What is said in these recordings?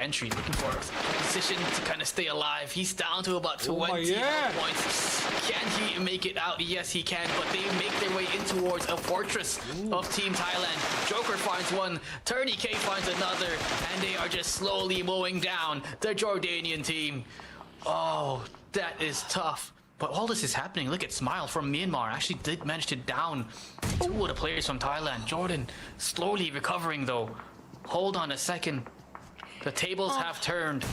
entry, looking for a position to kind of stay alive. He's down to about 20 points. Can he make it out? Yes, he can, but they make their way in towards a fortress of Team Thailand. Joker finds one, Turney K finds another, and they are just slowly mowing down the Jordanian team. Oh, that is tough. But all this is happening. Look at Smile from Myanmar. Actually did manage to down 2 of the players from Thailand. Jordan slowly recovering though. Hold on a second. The tables have turned,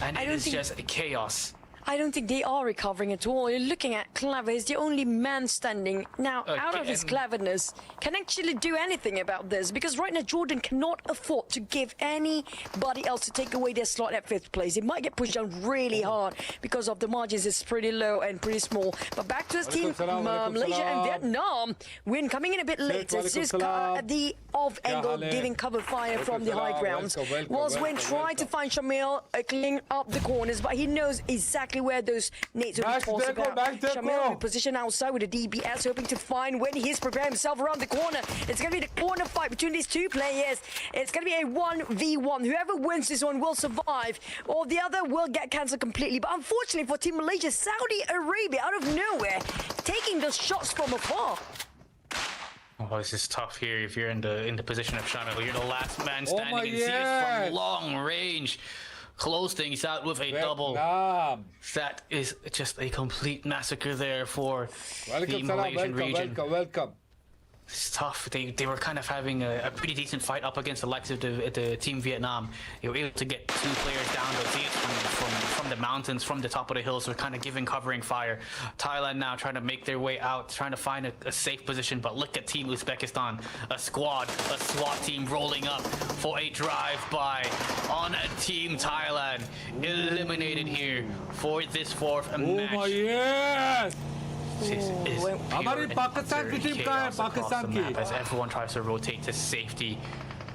and it is just chaos. I don't think they are recovering at all. You're looking at Clever. He's the only man standing now out of his cleverness. Can actually do anything about this, because right now Jordan cannot afford to give anybody else to take away their slot at 5th place. It might get pushed down really hard because of the margins is pretty low and pretty small. But back to his team, Malaysia and Vietnam. Win coming in a bit late. This is at the off angle, giving cover fire from the high grounds. Whilst Win trying to find Shamil cleaning up the corners, but he knows exactly where those nades will be tossed about. Shamil in position outside with a DBS, hoping to find when he's preparing himself around the corner. It's going to be the corner fight between these two players. It's going to be a 1v1. Whoever wins this one will survive, or the other will get cancelled completely. But unfortunately for Team Malaysia, Saudi Arabia out of nowhere taking those shots from afar. Oh, this is tough here. If you're in the position of Shamil, you're the last man standing, and see it from long range. Close things out with a double. That is just a complete massacre there for the Malaysian region. Welcome. It's tough. They were kind of having a pretty decent fight up against the likes of the Team Vietnam. They were able to get 2 players down, but see it from the mountains, from the top of the hills. So kind of giving covering fire. Thailand now trying to make their way out, trying to find a safe position. But look at Team Uzbekistan, a squad, a SWAT team rolling up for a drive-by on a Team Thailand. Eliminated here for this 4th match. Oh my yes! हमारी पाकिस्तान की team का है पाकिस्तान की as everyone tries to rotate to safety,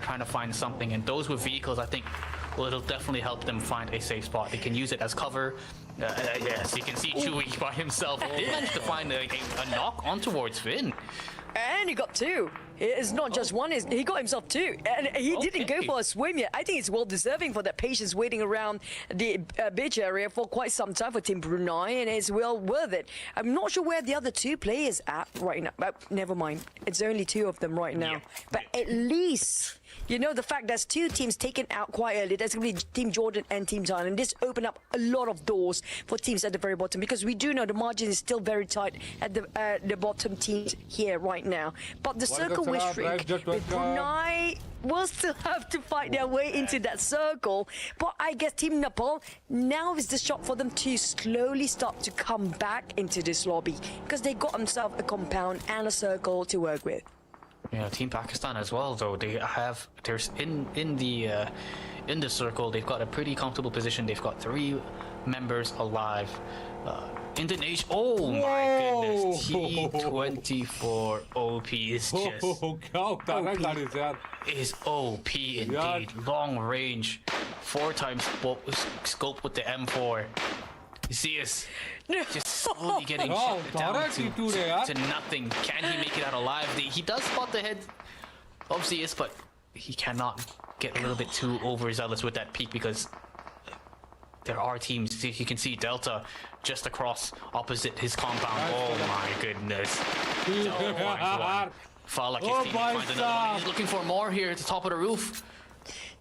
trying to find something, and those with vehicles I think it'll definitely help them find a safe spot. They can use it as cover. Yes, you can see Chewie by himself. They managed to find a knock on towards Finn. And he got 2. It's not just one, he got himself 2. And he didn't go for a swim yet. I think it's well deserving for that patience waiting around the beach area for quite some time for Team Brunei, and it's well worth it. I'm not sure where the other 2 players are at right now. But never mind. It's only 2 of them right now. But at least, you know, the fact there's 2 teams taken out quite early. There's going to be Team Jordan and Team Thailand. This opened up a lot of doors for teams at the very bottom, because we do know the margin is still very tight at the bottom teams here right now. But the circle will shrink. With Brunei will still have to fight their way into that circle. But I guess Team Nepal, now is the shot for them to slowly start to come back into this lobby, because they got themselves a compound and a circle to work with. Yeah, Team Pakistan as well, though. There's in the circle, they've got a pretty comfortable position. They've got 3 members alive. Indonesia, oh my goodness, T24 OP is just is OP indeed. Long range, 4 times scope with the M4. Zeus just slowly getting shot down to nothing. Can he make it out alive? He does spot the head of Zeus, but he cannot get a little bit too overzealous with that peak, because there are teams. You can see Delta just across opposite his compound. Oh my goodness. Falak, his team finds another one. He's looking for more here at the top of the roof.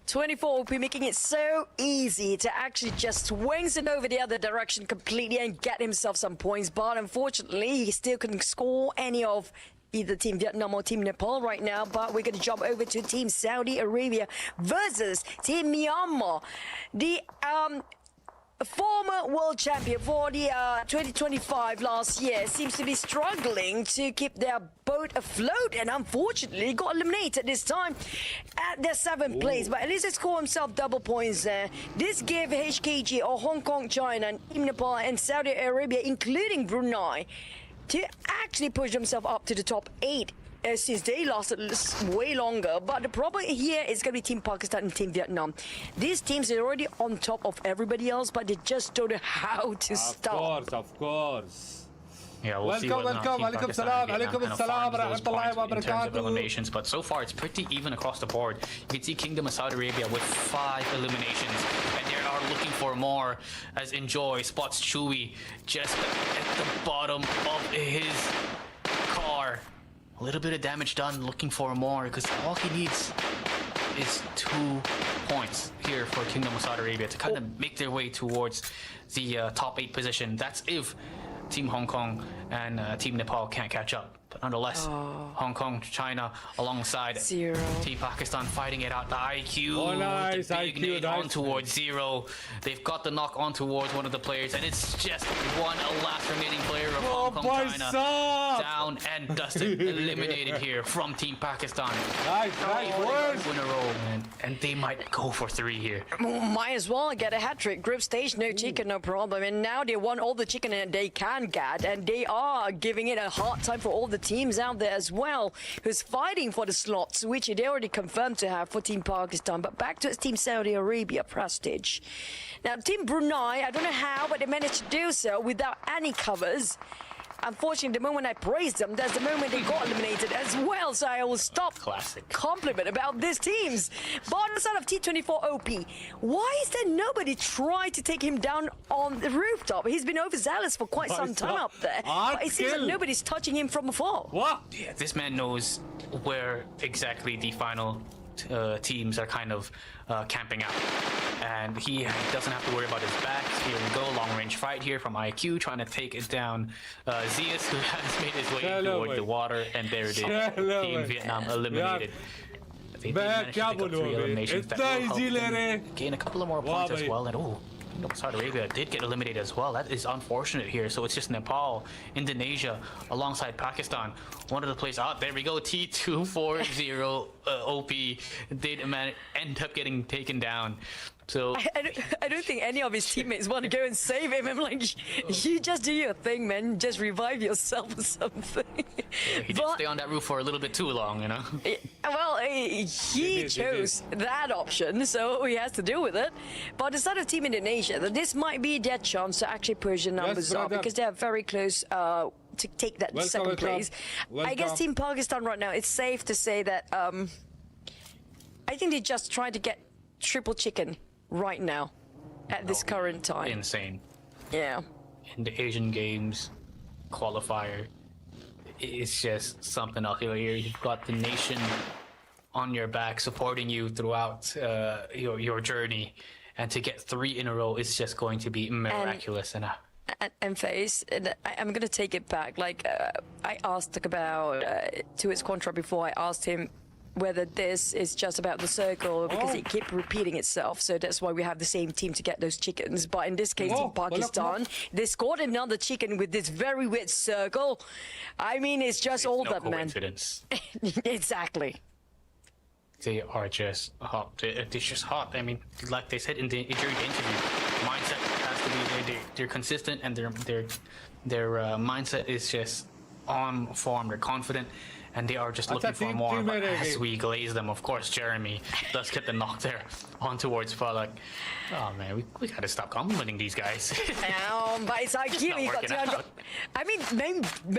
24 OP making it so easy to actually just swings it over the other direction completely and get himself some points. But unfortunately, he still couldn't score any of either Team Vietnam or Team Nepal right now. But we're going to jump over to Team Saudi Arabia versus Team Myanmar. The former world champion for the 2025 last year seems to be struggling to keep their boat afloat, and unfortunately got eliminated this time at their 7th place. But at least he scored himself double points there. This gave HKG or Hong Kong, China, and Team Nepal and Saudi Arabia, including Brunei, to actually push themselves up to the top 8. Since they lasted way longer. But the problem here is going to be Team Pakistan and Team Vietnam. These teams are already on top of everybody else, but they just don't know how to start. Of course. Yeah, we'll see welcome, whether or not welcome. Team Alaikum Pakistan salam. and Vietnam Alaikum kind of salam. farms those Rahmatullahi points wa in terms of barakatuh. eliminations. But so far, it's pretty even across the board. You can see Kingdom of Saudi Arabia with 5 eliminations, and they are looking for more. As Enjoy spots Chewy just at the bottom of his car. A little bit of damage done, looking for more because all he needs is 2 points here for Kingdom of Saudi Arabia to kind of make their way towards the top 8 position. That's if Team Hong Kong and Team Nepal can't catch up. But nonetheless, Hong Kong, China, alongside 0. Team Pakistan fighting it out. The IQ, Oh, nice, the big IQ, nade on nice. towards 0. They've got the knock on towards one of the players, and it's just one last remaining player of Hong Kong, China. Down and dusted, eliminated here from Team Pakistan. Nice, work. 2 in a row, man. And they might go for 3 here. Might as well get a hat trick. Group stage, no chicken, no problem. And now they won all the chicken and they can get, and they are giving it a hard time for all the teams out there as well, who's fighting for the slots, which they already confirmed to have for Team Pakistan. But back to Team Saudi Arabia, Prestige. Now, Team Brunei, I don't know how, but they managed to do so without any covers. Unfortunately, the moment I praised them, that's the moment they got eliminated as well. So I will stop compliment about these teams. But on the side of T24 OP, why is there nobody trying to take him down on the rooftop? He's been overzealous for quite some time up there. But it seems like nobody's touching him from afar. What? Yeah, this man knows where exactly the final teams are kind of camping out. And he doesn't have to worry about his back. Here we go, long range fight here from IQ, trying to take it down Zeus, who has made his way toward the water, and there it is. Team Vietnam eliminated. They did manage to pick up 3 eliminations that will help them gain a couple of more points as well. And Saudi Arabia did get eliminated as well. That is unfortunate here. So it's just Nepal, Indonesia, alongside Pakistan. One of the players out. There we go. T240 OP did end up getting taken down. So I don't think any of his teammates want to go and save him. I'm like, you just do your thing, man. Just revive yourself or something. He did stay on that roof for a little bit too long, you know. Well, he chose that option, so he has to deal with it. But the side of Team Indonesia, this might be their chance to actually push the numbers up because they are very close to take that second place. I guess Team Pakistan right now, it's safe to say that I think they're just trying to get triple chicken right now at this current time. Insane. Yeah. In the Asian Games qualifier, it's just something else. Here you've got the nation on your back supporting you throughout your journey, and to get 3 in a row is just going to be miraculous. And Face, I'm gonna take it back. Like I asked about to his contra before. I asked him whether this is just about the circle because it keeps repeating itself. So that's why we have the same team to get those chickens. But in this case, in Pakistan, they scored another chicken with this very weird circle. I mean, it's just all that, man. Coincidence. Exactly. They are just hot. They're just hot. I mean, like they said during the interview, mindset has to be. They're consistent, and their mindset is just on form. They're confident, and they are just looking for more. But as we glaze them, of course, Jeremy does get the knock there on towards Falak. Oh man, we gotta stop complimenting these guys. But it's like you got 200. I mean,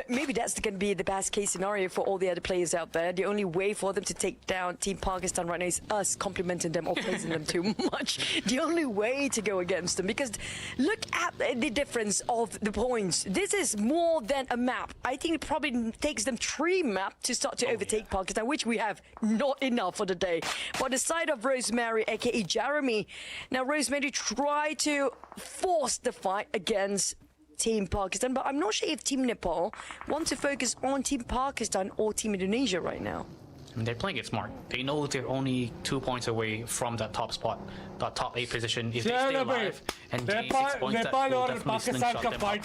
maybe that's going to be the best case scenario for all the other players out there. The only way for them to take down Team Pakistan right now is us complimenting them or praising them too much. The only way to go against them, because look at the difference of the points. This is more than a map. I think it probably takes them 3 maps to start to overtake Pakistan, which we have not enough for the day. But the side of Rosemary, aka Jeremy, now Rosemary tried to force the fight against Team Pakistan, but I'm not sure if Team Nepal want to focus on Team Pakistan or Team Indonesia right now. I mean, they're playing it smart. They know they're only 2 points away from that top spot, that top 8 position. If they stay alive and gain 6 points, that will definitely slingshot them up.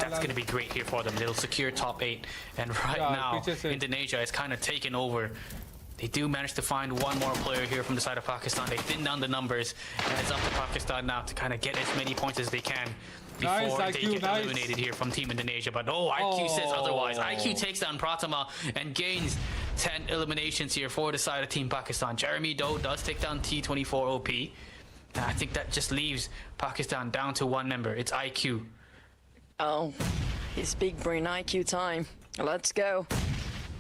That's going to be great here for them. They'll secure top 8, and right now Indonesia is kind of taking over. They do manage to find one more player here from the side of Pakistan. They thin down the numbers, and it's up to Pakistan now to kind of get as many points as they can before they get eliminated here from Team Indonesia. But IQ says otherwise. IQ takes down Pratama and gains 10 eliminations here for the side of Team Pakistan. Jeremy, though, does take down T24 OP. I think that just leaves Pakistan down to one member. It's IQ. Oh, it's big brain IQ time. Let's go.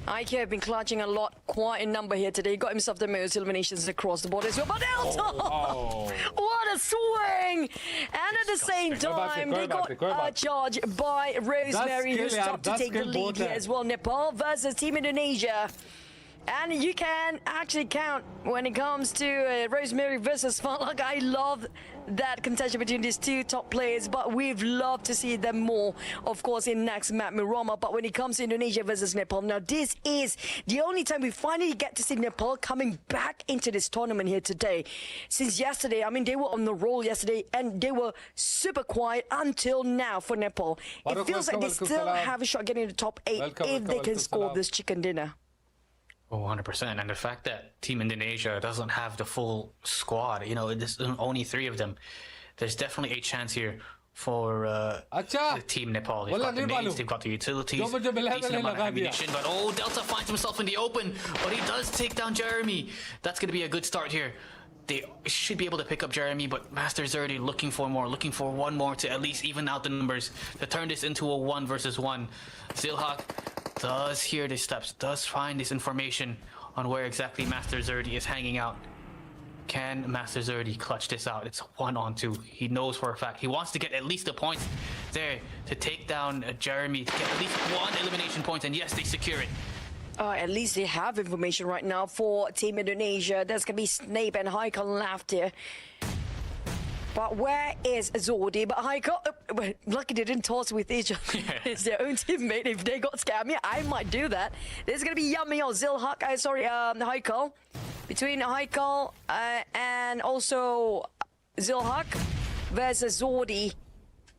IQ have been clutching a lot, quite a number here today. Got himself the most eliminations across the board as well. But Delta! What a swing! And at the same time, they got a charge by Rosemary, who stopped to take the lead here as well. Nepal versus Team Indonesia. And you can actually count when it comes to Rosemary versus Falak. I love that contention between these two top players, but we've loved to see them more, of course, in next map, Mirama. But when it comes to Indonesia versus Nepal, now this is the only time we finally get to see Nepal coming back into this tournament here today. Since yesterday, I mean, they were on the roll yesterday, and they were super quiet until now for Nepal. It feels like they still have a shot getting the top 8 if they can score this chicken dinner. Oh, 100%. And the fact that Team Indonesia doesn't have the full squad, you know, there's only 3 of them. There's definitely a chance here for the Team Nepal. They've got the nades, they've got the utilities, decent amount of ammunition. But oh, Delta finds himself in the open, but he does take down Jeremy. That's going to be a good start here. They should be able to pick up Jeremy, but Master's already looking for more, looking for one more to at least even out the numbers, to turn this into a 1 versus 1. Zilhak does hear the steps, does find this information on where exactly Master Zerdy is hanging out. Can Master Zerdy clutch this out? It's 1-on-2. He knows for a fact. He wants to get at least a point there to take down Jeremy, to get at least 1 elimination point, and yes, they secure it. At least they have information right now for Team Indonesia. There's going to be Snape and Haikal left here. But where is Zordi? But Haikal, lucky they didn't toss with each other. It's their own teammate. If they got scared me, I might do that. There's going to be Yummy or Zilhak, Haikal. Between Haikal and also Zilhak versus Zordi.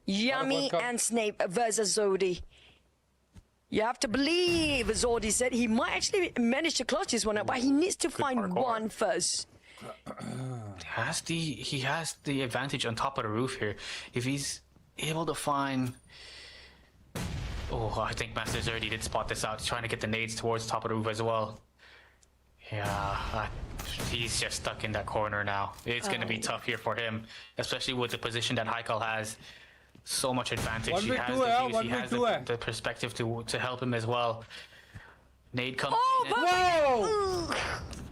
Yummy and Snape versus Zordi. You have to believe, as Zordi said, he might actually manage to clutch this one out, but he needs to find one first. He has the advantage on top of the roof here. If he's able to find... Oh, I think Master Zerdy did spot this out. He's trying to get the nades towards the top of the roof as well. Yeah, he's just stuck in that corner now. It's going to be tough here for him, especially with the position that Haikal has. So much advantage. He has the views, he has the perspective to help him as well. Nade comes in. Whoa!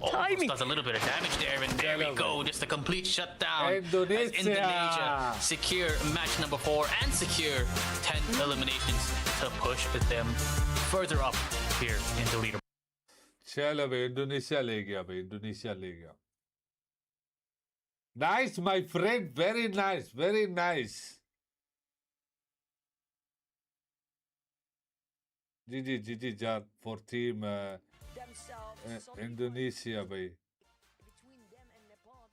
Almost does a little bit of damage there, and there we go. Just a complete shutdown. As Indonesia secure match number 4 and secure 10 eliminations to push them further up here in the leaderboard. चलो भाई Indonesia ले गया भाई Indonesia ले गया Nice, my friend. Very nice. Very nice. GG Jad for team Indonesia, bhai.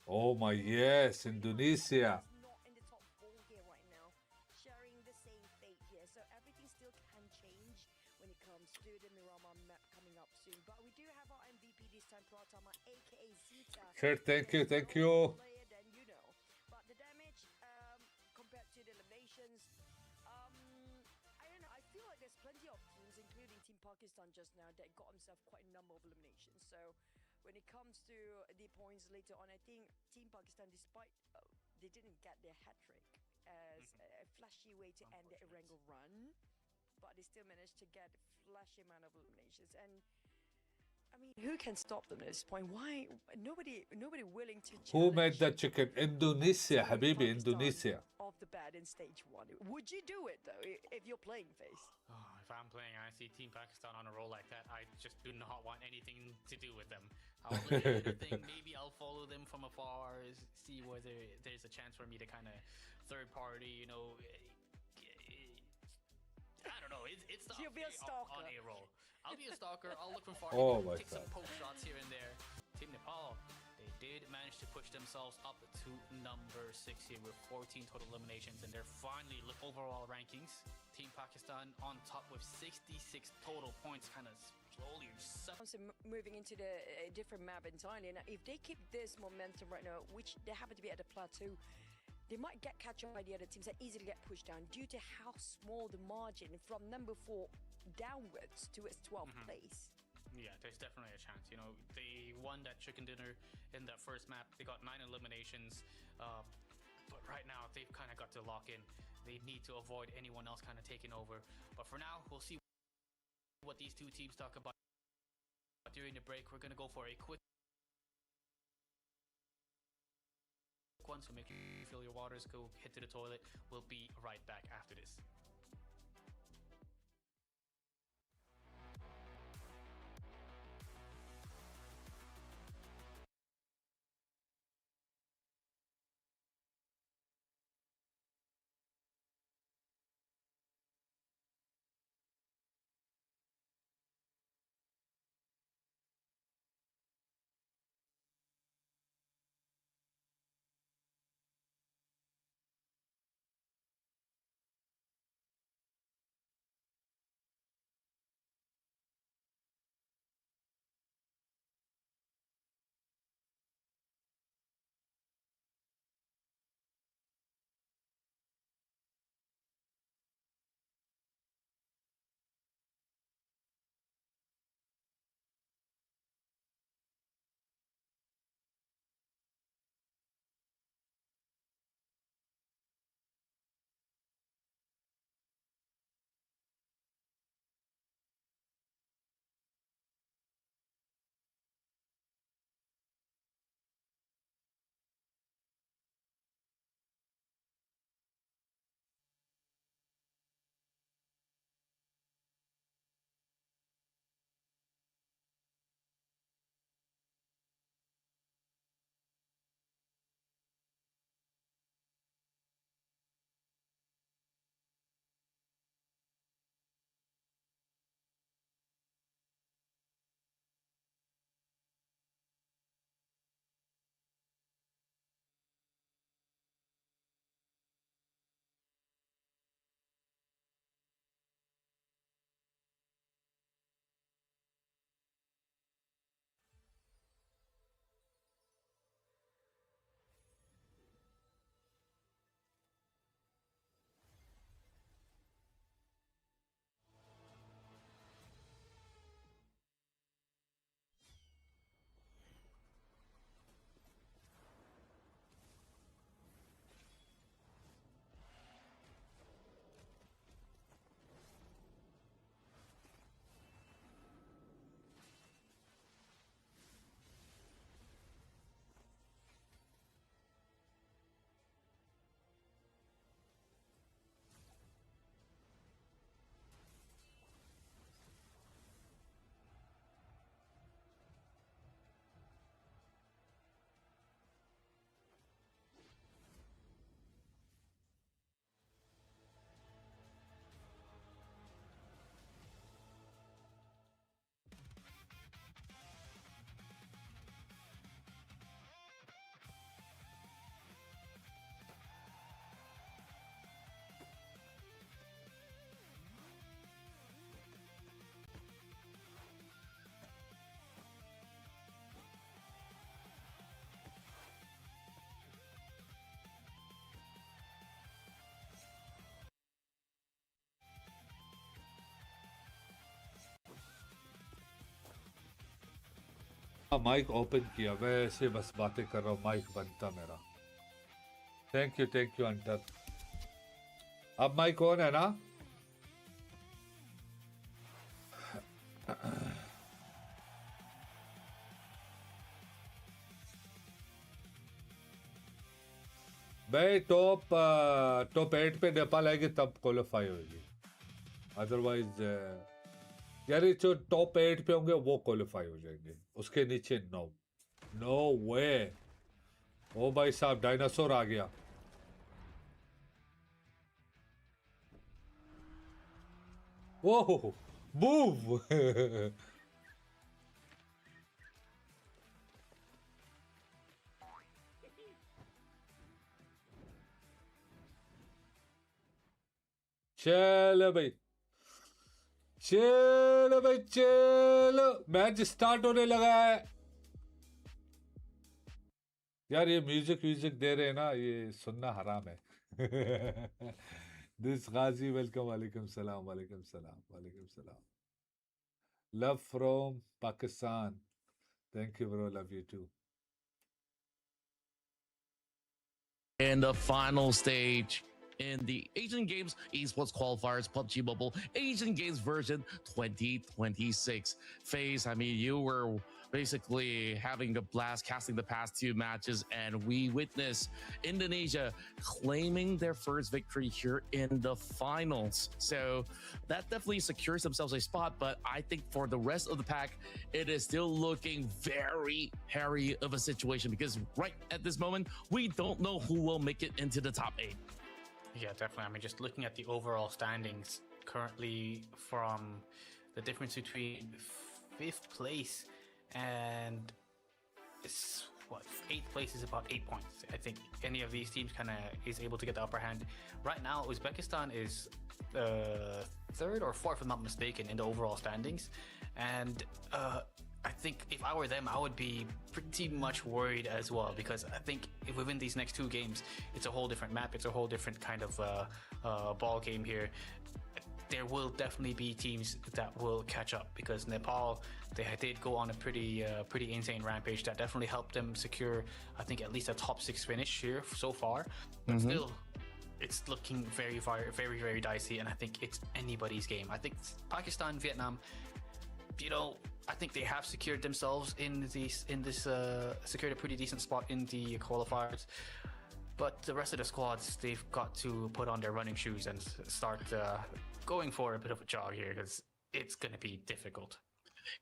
Oh my, yes, Indonesia. Not in the top 4 here right now, sharing the same fate here. So everything still can change when it comes to the Mirama map coming up soon. But we do have our MVP this time, Pratama, aka Zita. Sure, thank you. Then you know. But the damage compared to the eliminations, I don't know. I feel like there's plenty of teams, including Team Pakistan just now, that got himself quite a number of eliminations. So when it comes to the points later on, I think Team Pakistan, despite they didn't get their hat-trick as a flashy way to end the Erangel run, but they still managed to get a flashy amount of eliminations. And I mean, who can stop them at this point? Why nobody willing to challenge? Who made that chicken? Indonesia, Habibi, Indonesia. Off the bat in stage 1. Would you do it though if you're playing Face? Oh, if I'm playing and I see Team Pakistan on a roll like that, I just do not want anything to do with them. I'll look at everything. Maybe I'll follow them from afar, see whether there's a chance for me to kind of third party, you know. I don't know. It's the You'll be a stalker. on a roll. I'll be a stalker. I'll look from far. Take some poke shots here and there. Team Nepal, they did manage to push themselves up to number 6 here with 14 total eliminations, and they're finally overall rankings. Team Pakistan on top with 66 total points, kind of slowly. So moving into the different map entirely. Now, if they keep this momentum right now, which they happen to be at the plateau, they might catch up by the other teams and easily get pushed down due to how small the margin from number 4 downwards to its 12th place. Yeah, there's definitely a chance. You know, they won that chicken dinner in that first first map. They got 9 eliminations, but right now they've kind of got to lock in. They need to avoid anyone else kind of taking over. But for now, we'll see what these two teams talk about during the break. We're gonna go for a quick one, so make sure you fill your waters, go head to the toilet. We'll be right back after this. Mic open किया, मैं ऐसे बस बातें कर रहा हूँ, mic बनता मेरा। थैंक यू अंटर। अब माइक ऑन है ना? भाई टॉप 8 पे नेपाल आएगी तब क्वालिफाई होगी, अदरवाइज यार जो टॉप 8 पे होंगे वो क्वालिफाई हो जाएंगे, उसके नीचे नो वे। ओ भाई साहब डायनासोर आ गया। ओह मूव चलो भाई, चलो भाई, चलो मैच स्टार्ट होने लगा है। यार ये म्यूजिक दे रहे हैं ना, ये सुनना हराम है। दिस गाजी वेलकम, वालेकुम सलाम, वालेकुम सलाम, वालेकुम सलाम। Love from Pakistan, thank you bro, love you too. in the final stage in the Asian Games Esports Qualifiers PUBG Mobile Asian Games version 2026. FaZe, I mean, you were basically having a blast casting the past two matches, and we witnessed Indonesia claiming their first victory here in the finals. So that definitely secures themselves a spot, but I think for the rest of the pack, it is still looking very hairy of a situation, because right at this moment, we don't know who will make it into the top 8. Yeah, definitely. I mean, just looking at the overall standings currently, from the difference between 5th place and it's what, 8th place is about 8 points. I think any of these teams kind of is able to get the upper hand. Right now, Uzbekistan is 3rd or 4th, if I'm not mistaken, in the overall standings. And I think if I were them, I would be pretty much worried as well, because I think if within these next 2 games, it's a whole different map, it's a whole different kind of ball game here. There will definitely be teams that will catch up, because Nepal, they did go on a pretty insane rampage that definitely helped them secure, I think, at least a top 6 finish here so far. But still, it's looking very, very dicey, and I think it's anybody's game. I think Pakistan, Vietnam, you know, I think they have secured themselves secured a pretty decent spot in the qualifiers. But the rest of the squads, they've got to put on their running shoes and start going for a bit of a jog here, because it's going to be difficult.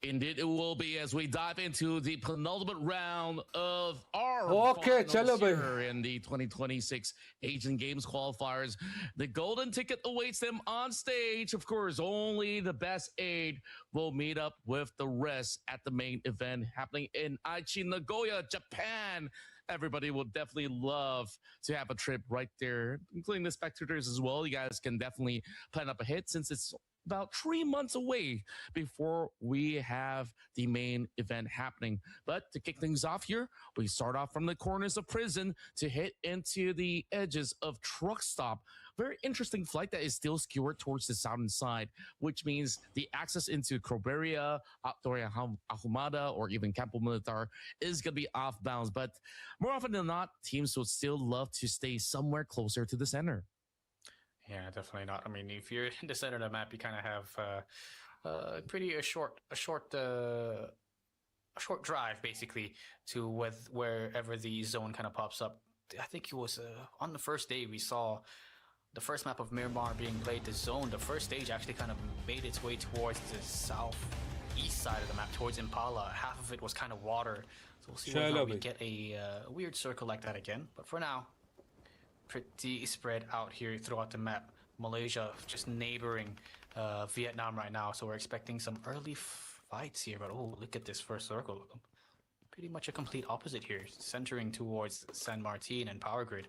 Indeed, it will be, as we dive into the penultimate round of our finals here in the 2026 Asian Games qualifiers. The golden ticket awaits them on stage. Of course, only the best 8 will meet up with the rest at the main event happening in Aichi, Nagoya, Japan. Everybody will definitely love to have a trip right there, including the spectators as well. You guys can definitely plan up a hit, since it's about 3 months away before we have the main event happening. But to kick things off here, we start off from the corners of prison to hit into the edges of truck stop. Very interesting flight that is still skewered towards the southern side, which means the access into Kroberia, Torre Ahumada, or even Campo Militar is going to be off bounds. But more often than not, teams would still love to stay somewhere closer to the center. Yeah, definitely not. I mean, if you're in the center of the map, you kind of have a short drive basically to wherever the zone kind of pops up. I think it was on the first day we saw the first map of Miramar being played. The zone, the first stage actually kind of made its way towards the southeast side of the map, towards Impala. Half of it was kind of water, so we'll see whether we get a weird circle like that again. But for now, pretty spread out here throughout the map. Malaysia just neighboring Vietnam right now, so we're expecting some early fights here. But oh, look at this first circle. Pretty much a complete opposite here, centering towards San Martin and Power Grid.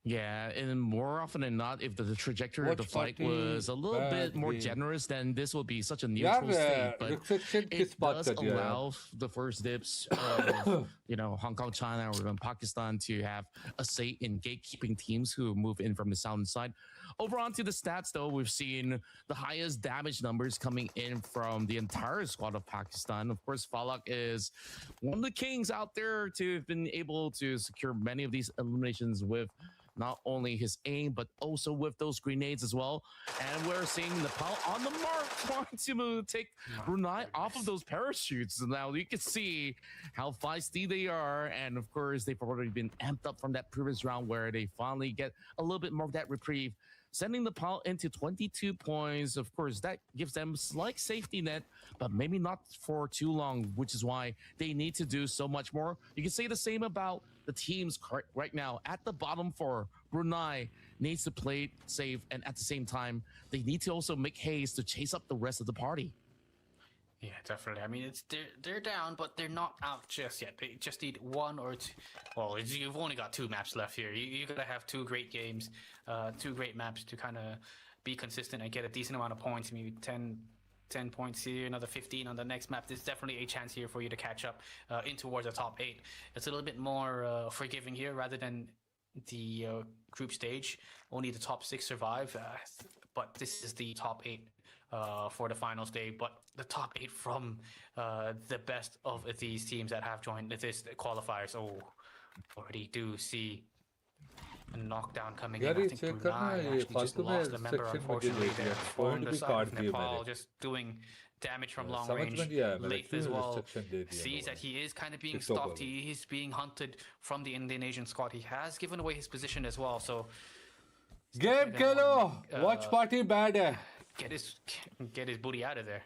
Yeah, and more often than not, if the trajectory of the fight was a little bit more generous, then this would be such a neutral state. But it does allow the first dips of, Hong Kong, China, or even Pakistan to have a say in gatekeeping teams who move in from the southern side. Over onto the stats, though, we've seen the highest damage numbers coming in from the entire squad of Pakistan. Of course, Falak is one of the kings out there to have been able to secure many of these eliminations with not only his aim, but also with those grenades as well. And we're seeing Nepal on the mark, trying to take Brunei off of those parachutes. Now you can see how feisty they are. And of course, they've already been amped up from that previous round where they finally get a little bit more of that reprieve, sending Nepal into 22 points. Of course, that gives them a slight safety net, but maybe not for too long, which is why they need to do so much more. You can say the same about the teams right now. At the bottom for Brunei needs to play safe, and at the same time, they need to also make haste to chase up the rest of the party. Yeah, definitely. I mean, they're down, but they're not out just yet. They just need 1 or 2. Well, you've only got 2 maps left here. You gotta have 2 great games, 2 great maps to kind of be consistent and get a decent amount of points. Maybe 10 points here, another 15 on the next map. There's definitely a chance here for you to catch up in towards the top 8. It's a little bit more forgiving here rather than the group stage. Only the top 6 survive, but this is the top 8 for the finals day. But the top 8 from the best of these teams that have joined this qualifiers. Oh, already do see knockdown coming यार in. I ये think check करना Brunei ये actually just फालतू में lost a member, section में unfortunately. delete There किया on point the भी side काट of दिए Nepal, मैंने just doing damage from long समझ range. में नहीं आया मैंने Late क्यों as well. restriction दे दिया Sees that लोगों he is kind of being TikTok stalked. वालों He's being hunted from the Indonesian squad. He has given away his position as well. So game Khelo watch party bad है get his booty out of there.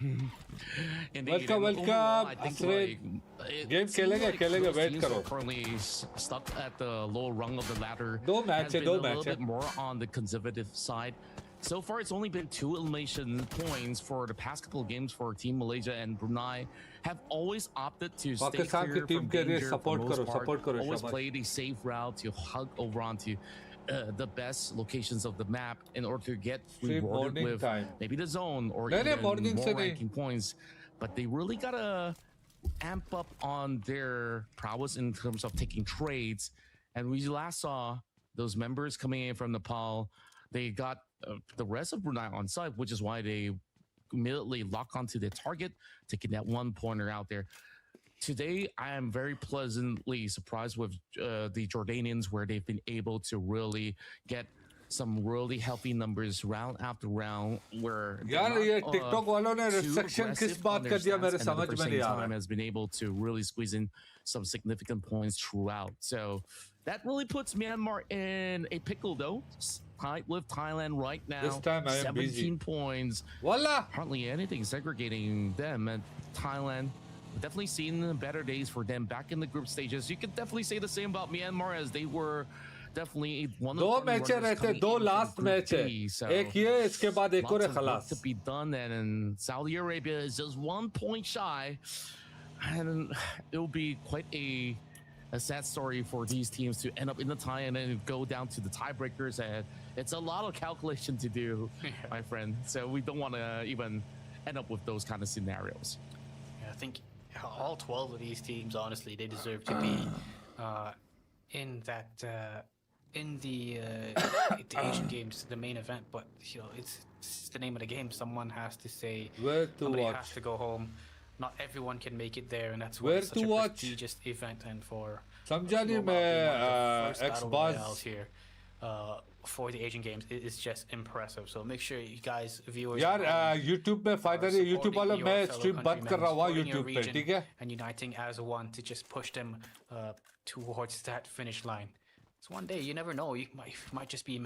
Indeed. Welcome, And overall, welcome, I think Asrin. it Game seems खेलेंगे, खेलेंगे, most wait teams करो. are currently stuck at the low rung of the ladder. दो match has है, been दो a match little है. bit more on the conservative side. So far, it's only been 2 elimination points for the past couple of games for Team Malaysia, and Brunei have always opted to stay Pakistan की clear team from के लिए danger for support most करो, part. support करो, Always शाबाश. played a safe route to hug over onto the best locations of the map in order to get See, rewarded morning with time. maybe the zone or नहीं, नहीं, even morning more से नहीं. ranking points. But they really gotta amp up on their prowess in terms of taking trades. And we last saw those members coming in from Nepal. They got the rest of Brunei on side, which is why they immediately lock onto their target, taking that one pointer out there. Today, I am very pleasantly surprised with the Jordanians, where they've been able to really get some really healthy numbers round after round. Where यार ये TikTok वालों ने restriction किस बात कर दिया मेरे समझ में नहीं आ रहा. Has been able to really squeeze in some significant points throughout. So that really puts Myanmar in a pickle, though. Tight with Thailand right now. This time I am 17 busy. points. Wallah. Hardly anything segregating them, and Thailand definitely seen better days for them back in the group stages. You could definitely say the same about Myanmar, as they were definitely one of the दो match रहते, दो last match है. एक ये, इसके बाद एक और खलास. To be done, and Saudi Arabia is just 1 point shy, and it will be quite a sad story for these teams to end up in the tie and then go down to the tiebreakers. And it's a lot of calculation to do, my friend. So we don't want to even end up with those kind of scenarios. Yeah, I think all 12 of these teams, honestly, they deserve to be in that in the Asian Games, the main event. But you know, it's the name of the game. Someone has to say, Where to somebody watch? has to go home. Not everyone can make it there, and that's why Where it's such to a watch? prestigious event. And for समझा नहीं Mobile being one of मैं the first battle Xbox royales here for the Asian Games, it is just impressive. So make sure you guys, viewers, यार YouTube में फायदा नहीं. YouTube वाला supporting मैं your fellow stream बंद कर रहा हूँ countrymen, supporting your YouTube पे, region, ठीक है? and uniting as one to just push them towards that finish line. So one day, you never know, you might just be